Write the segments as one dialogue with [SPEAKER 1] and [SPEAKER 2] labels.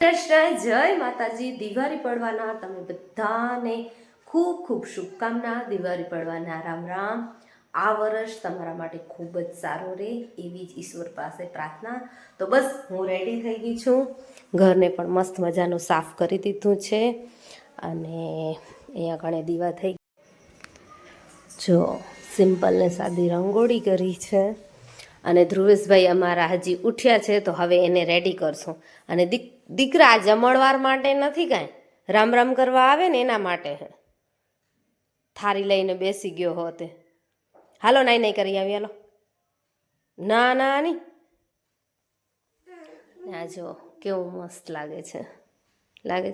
[SPEAKER 1] કૃષ્ણ જય માતાજી. દિવાળી પડવાના તમે બધાને ખૂબ ખૂબ શુભકામના. દિવાળી પડવાના રામ રામ. આ વર્ષ તમારા માટે ખૂબ જ સારું રહે એવી જ ઈશ્વર પાસે પ્રાર્થના. તો બસ હું રેડી થઈ ગઈ છું. ઘરને પણ મસ્ત મજાનું સાફ કરી દીધું છે અને અહીંયા ઘણે દીવા થઈ જો સિમ્પલ ને સાદી રંગોળી કરી છે. અને ધ્રુવેશભાઈ અમારા હજી ઉઠ્યા છે તો હવે એને રેડી કરશું. અને દીકરા જમણવાર માટે નથી કાંઈ, રામ રામ કરવા આવે ને એના માટે હે. થારી લઈને બેસી ગયો હોતે. હાલો નાઈ નાઈ કરી આવી હાલો. ના ના ની આ જો કેવું મસ્ત લાગે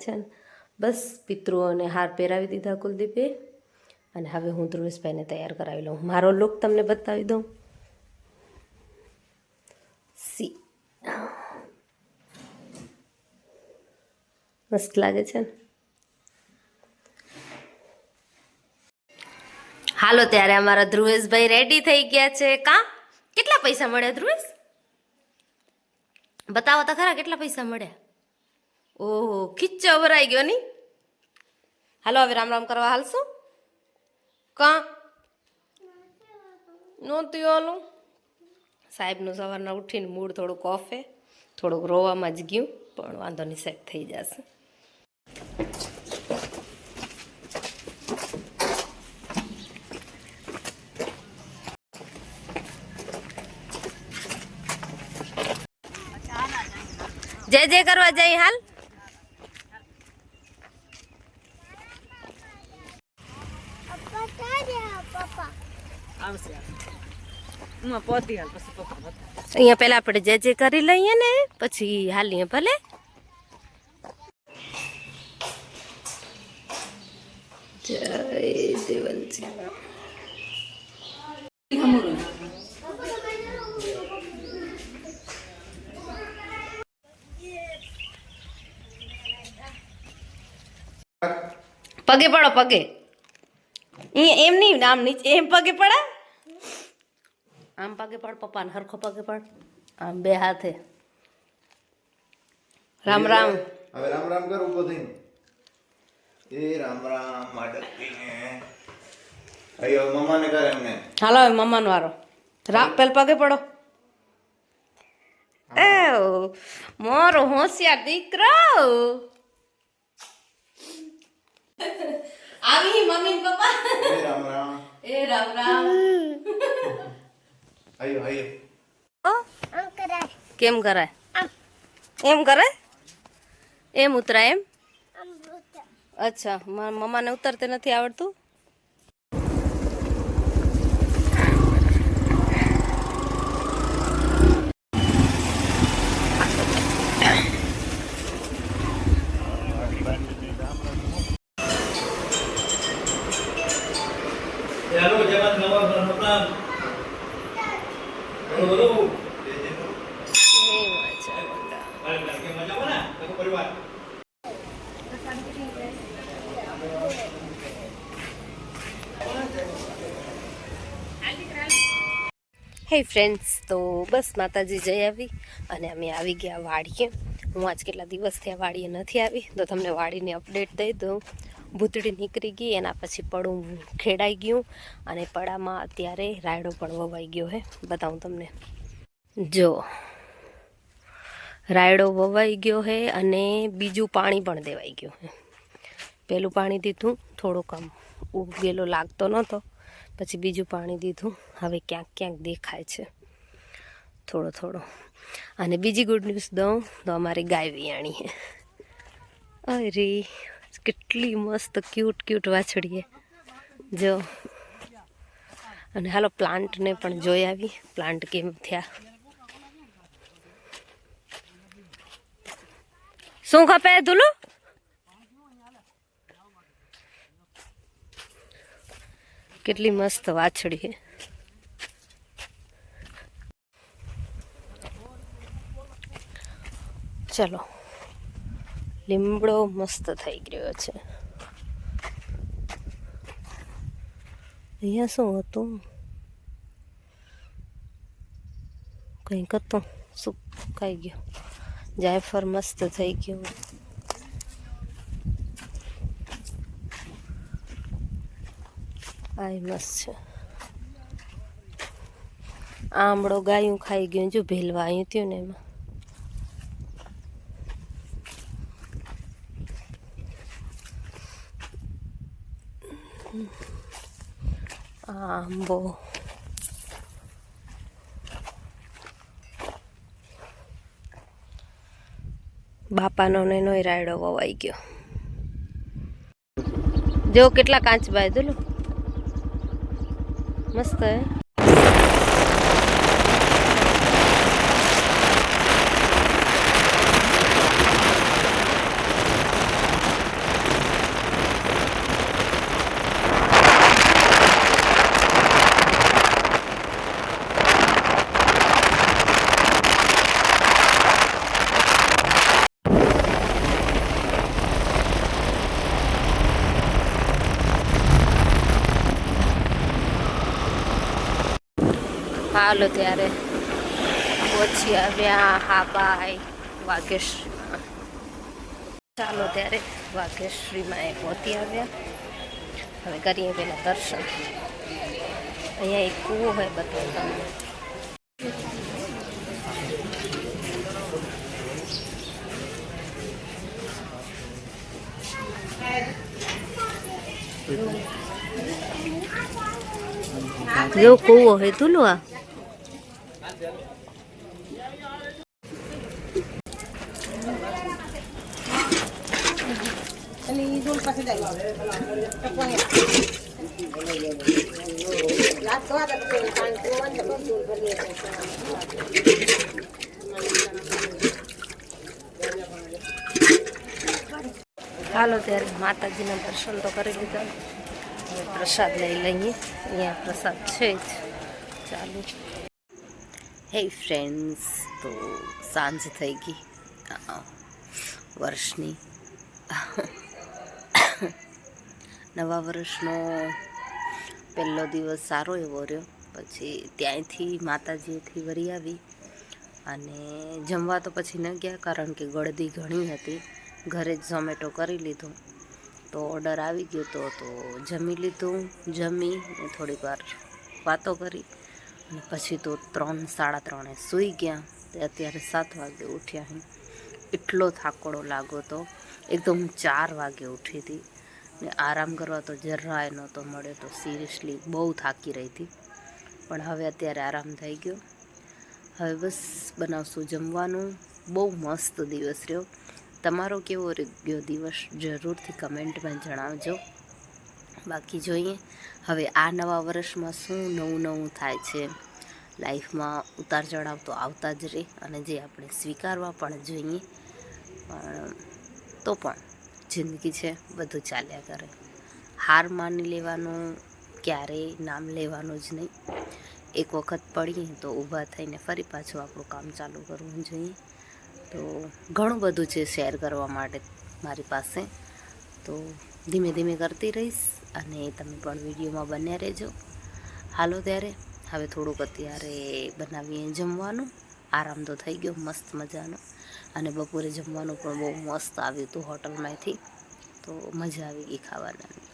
[SPEAKER 1] છે ને. બસ પિતૃઓને હાર પહેરાવી દીધા કુલદીપે. અને હવે હું ધ્રુવેશભાઈને તૈયાર કરાવી લઉં. મારો લુક તમને બતાવી દઉં. મસ્ત લાગે છે ને. હાલો ત્યારે અમારા ધ્રુવેશભાઈ રેડી થઈ ગયા છે. કેટલા પૈસા મળ્યા ધ્રુવેશ? બતાવો તો ખરા કેટલા પૈસા મળ્યા. ઓહો ખીચ્ચો ભરાઈ ગયો ની. હાલો હવે રામ રામ કરવા હાલશું. નહોતું હાલું. સાહેબનું સવારના ઉઠીને મૂડ થોડુંક ઓફે, થોડુંક રોવામાં જ ગયું, પણ વાંધો નહીં, સેટ થઈ જશે. જય જય કરવા જઈ હાલ. અહીંયા પેલા આપણે જે જે કરી લઈએ ને પછી હાલીએ ભલે. જય દેવલજી. પગે પડો પગે. એમ નહીં આમ નીચે એમ પગે પડે. આમ પગે પડ પપ્પાને હરખો પગે પડ. આમ બે હાથે. રામ રામ.
[SPEAKER 2] હવે રામ રામ કર ઉભો થઈને. એ રામ રામ માડકીને. અયો મમ્માને કરે એમને.
[SPEAKER 1] હાલો હવે મમ્માનો વારો. પેલ પગે પડો. એ મોરો હોશિયાર દીકરો. આવી મમ્મી પપ્પા.
[SPEAKER 2] એ રામ રામ.
[SPEAKER 1] એ રામ રામ.
[SPEAKER 2] અયો અયો.
[SPEAKER 1] આમ કરાય. કેમ કરાય? એમ કરાય? એમ ઉતરાય એમ? અચ્છા મમ્માને ઉતરતે નથી આવડતું.
[SPEAKER 3] Hello, jangan ngawal Hello.
[SPEAKER 1] હે ફ્રેન્ડ્સ, તો બસ માતાજી જઈ આવી અને અમે આવી ગયા વાડીએ. હું આજ કેટલા દિવસથી આ વાડીએ નથી આવી, તો તમને વાડીની અપડેટ દઈ દઉં. ભૂતળી નીકળી ગઈ, એના પછી પડું ખેડાઈ ગયું અને પડામાં અત્યારે રાયડો પણ વવાઈ ગયો હે. બતાવું તમને. જો રાયડો વવાઈ ગયો હે અને બીજું પાણી પણ દેવાઈ ગયું હે. પહેલું પાણી દીધું, થોડોક આમ ઉગેલો લાગતો નહોતો, પછી બીજું પાણી દીધું. હવે ક્યાંક ક્યાંક દેખાય છે થોડો થોડો. અને બીજી ગુડ ન્યૂઝ દઉં તો અમારી ગાય વિયાણી હે. અરે કેટલી મસ્ત ક્યુટ ક્યુટ વાછડીએ જો. અને હાલો પ્લાન્ટને પણ જોઈ આવી, પ્લાન્ટ કેમ થયા. શું ખપે ધુલું? કેટલી મસ્ત વાછડી હે. ચલો લીમડો મસ્ત થઈ ગયો છે. અહીંયા શું હતું? કંઈક હતું, સુકાઈ ગયો. જાયફળ મસ્ત થઈ ગયું. આ મસ્ત છે. આંબળો ગાયું ખાઈ ગયું, જો ભેલવા આવ્યું થયું ને એમાં. આંબો બાપાનો ને એનો રાયડો વવાઈ ગયો. જો કેટલા કાચ બાય દુલો મસ્ત હે. હાલો ત્યારે પહોંચી આવ્યા હાબાઈ વાઘેશ્વરીમાં. ચાલો ત્યારે વાઘેશ્વરીમાં એ પહોંચી આવ્યા. હવે કરીએ પેલા દર્શન. અહીંયા એક કૂવો હોય બતાવું તમને. જો કૂવો હોય તુલો આ. હાલો ત્યારે માતાજીના દર્શન તો કરી લીધા. હવે પ્રસાદ લઈ લઈએ. અહીંયા પ્રસાદ છે જ. ચાલુ. હે ફ્રેન્ડ્સ, તો સાંજ થઈ ગઈ વર્ષની. નવા વર્ષનો પહેલો દિવસ સારો એવો રહ્યો. પછી ત્યાંથી માતાજીથી વળી આવી અને જમવા તો પછી ન ગયા, કારણ કે ગળદી ઘણી હતી. ઘરે જ ઝોમેટો કરી લીધું, તો ઓર્ડર આવી ગયો તો જમી લીધું. જમી ને થોડીક વાર વાતો કરી અને પછી તો 3 સાડા 3 સૂઈ ગયા. તે અત્યારે 7 વાગે ઉઠ્યા. અહીં એટલો થાકોડો લાગ્યો તો એકદમ 4 વાગે ઉઠી હતી ને આરામ કરવા તો જરાય નહોતો મળ્યો. તો સિરિયસલી બહુ થાકી રહી હતી, પણ હવે અત્યારે આરામ થઈ ગયો. હવે બસ બનાવશું જમવાનું. બહુ મસ્ત દિવસ રહ્યો. તમારો કેવો ગયો દિવસ જરૂરથી કમેન્ટમાં જણાવજો. બાકી જોઈએ હવે આ નવા વર્ષમાં શું નવું થાય છે. લાઈફમાં ઉતાર ચઢાવ તો આવતા જ રહે અને જે આપણે સ્વીકારવા પણ જોઈએ. પણ તો પણ જિંદગી છે, બધું ચાલ્યા કરે. હાર માની લેવાનું, ક્યારેય નામ લેવાનું જ નહીં. એક વખત પડીએ તો ઊભા થઈને ફરી પાછું આપણું કામ ચાલુ કરવું જોઈએ. તો ઘણું બધું છે શેર કરવા માટે મારી પાસે, તો ધીમે ધીમે કરતી રહીશ અને તમે પણ વિડીયોમાં બન્યા રહેજો. હાલો ત્યારે હવે થોડુંક અત્યારે બનાવીએ જમવાનું. આરામ તો થઈ ગયો મસ્ત મજાનો, અને બપોરે જમવાનું પણ બહુ મસ્ત આવ્યું હતું હોટલમાંથી. તો મજા આવી ગઈ ખાવાના.